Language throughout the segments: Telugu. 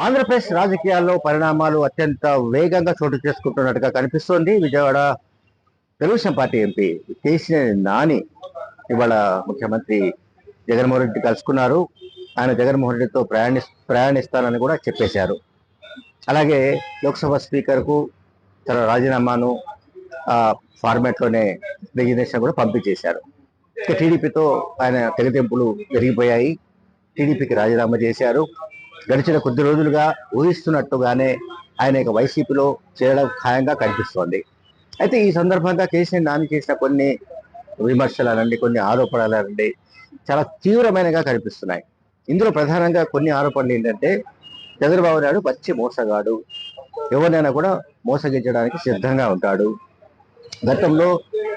ఆంధ్రప్రదేశ్ రాజకీయాల్లో పరిణామాలు అత్యంత వేగంగా చోటు చేసుకుంటున్నట్టుగా కనిపిస్తోంది. విజయవాడ తెలుగుదేశం పార్టీ ఎంపీ కేసీఆర్ నాని ఇవాళ ముఖ్యమంత్రి జగన్మోహన్ రెడ్డి కలుసుకున్నారు. ఆయన జగన్మోహన్ రెడ్డితో ప్రయాణిస్తానని కూడా చెప్పేశారు. అలాగే లోక్సభ స్పీకర్కు తన రాజీనామాను ఫార్మాట్లోనే రిజిగ్నేషన్ కూడా పంపించేశారు. ఇక టీడీపీతో ఆయన తెగతెంపులు పెరిగిపోయాయి. టీడీపీకి రాజీనామా చేశారు. గడిచిన కొద్ది రోజులుగా ఊహిస్తున్నట్టుగానే ఆయన ఇక వైసీపీలో చేరడం ఖాయంగా కనిపిస్తోంది. అయితే ఈ సందర్భంగా కేసీఆర్ నాని చేసిన కొన్ని విమర్శలనండి, కొన్ని ఆరోపణలనండి చాలా తీవ్రమైనగా కనిపిస్తున్నాయి. ఇందులో ప్రధానంగా కొన్ని ఆరోపణలు ఏంటంటే, చంద్రబాబు నాయుడు పచ్చి మోసగాడు, ఎవరినైనా కూడా మోసగించడానికి సిద్ధంగా ఉంటాడు. గతంలో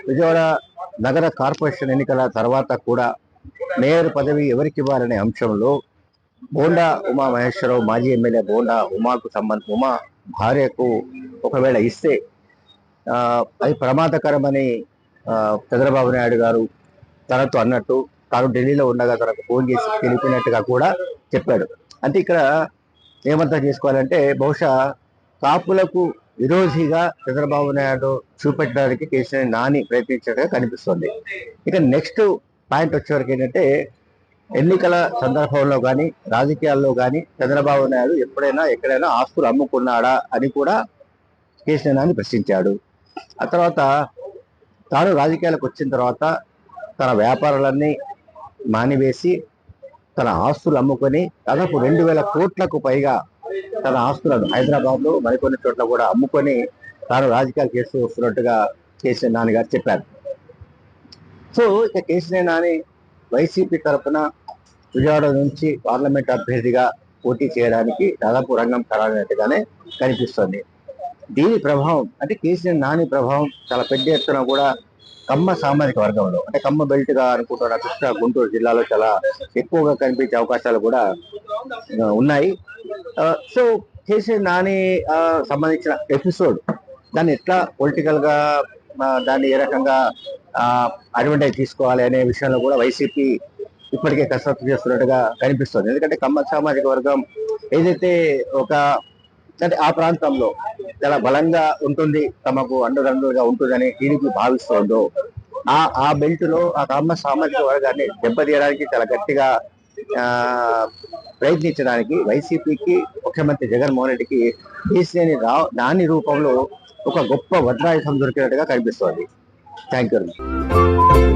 విజయవాడ నగర కార్పొరేషన్ ఎన్నికల తర్వాత కూడా మేయర్ పదవి ఎవరికి ఇవ్వాలనే అంశంలో బోండా ఉమా మహేశ్వరరావు, మాజీ ఎమ్మెల్యే బోండా ఉమా భార్యకు ఒకవేళ ఇస్తే అది ప్రమాదకరమని చంద్రబాబు నాయుడు గారు తనతో అన్నట్టు, తాను ఢిల్లీలో ఉండగా తనకు ఫోన్ చేసి తెలిపినట్టుగా కూడా చెప్పాడు. అంటే ఇక్కడ ఏమంతా చేసుకోవాలంటే, బహుశా కాపులకు విరోధిగా చంద్రబాబు నాయుడు చూపెట్టడానికి కేసీఆర్ నాని ప్రయత్నించినట్టుగా కనిపిస్తుంది. ఇక నెక్స్ట్ పాయింట్ వచ్చేవరకు ఏంటంటే, ఎన్నికల సందర్భంలో కానీ రాజకీయాల్లో కానీ చంద్రబాబు నాయుడు ఎప్పుడైనా ఎక్కడైనా ఆస్తులు అమ్ముకున్నాడా అని కూడా కేసీఆర్ నాని ప్రశ్నించాడు. ఆ తర్వాత తాను రాజకీయాలకు వచ్చిన తర్వాత తన వ్యాపారాలన్నీ మానివేసి తన ఆస్తులు అమ్ముకొని దాదాపు 2,000 కోట్లకు పైగా తన ఆస్తులను హైదరాబాద్లో మరికొన్ని చోట్ల కూడా అమ్ముకొని తాను రాజకీయాలు చేస్తూ వస్తున్నట్టుగా కేసీఆర్ నాని గారు చెప్పారు. సో ఇక కేసీఆర్ నాని వైసీపీ తరఫున విజయవాడ నుంచి పార్లమెంట్ అభ్యర్థిగా పోటీ చేయడానికి దాదాపు రంగం ఖరారైనట్టుగానే కనిపిస్తుంది. దీని ప్రభావం అంటే కేసీఆర్ నాని ప్రభావం చాలా పెద్ద ఎత్తున కూడా కమ్మ సామాజిక వర్గంలో, అంటే కమ్మ బెల్ట్ గా అనుకుంటున్న కృష్ణా గుంటూరు జిల్లాలో చాలా ఎక్కువగా కనిపించే అవకాశాలు కూడా ఉన్నాయి. సో కేసీఆర్ నాని సంబంధించిన ఎపిసోడ్ దాన్ని ఎట్లా పొలిటికల్ గా దాన్ని ఏ రకంగా అడ్వాంటేజ్ తీసుకోవాలి అనే విషయంలో కూడా వైసీపీ ఇప్పటికే కసరత్తు చేస్తున్నట్టుగా కనిపిస్తుంది. ఎందుకంటే కమ్మ సామాజిక వర్గం ఏదైతే అంటే ఆ ప్రాంతంలో చాలా బలంగా ఉంటుంది, తమకు అండదండలుగా ఉంటుందని టీడీపీ భావిస్తోందో, ఆ బెల్ట్ లో ఆ కమ్మ సామాజిక వర్గాన్ని దెబ్బతీయడానికి చాలా గట్టిగా ప్రయత్నించడానికి వైసీపీకి, ముఖ్యమంత్రి జగన్మోహన్ రెడ్డికి కేసీఆర్ నాని రూపంలో ఒక గొప్ప వజ్రాయుధం దొరికినట్టుగా కనిపిస్తోంది. Thank you.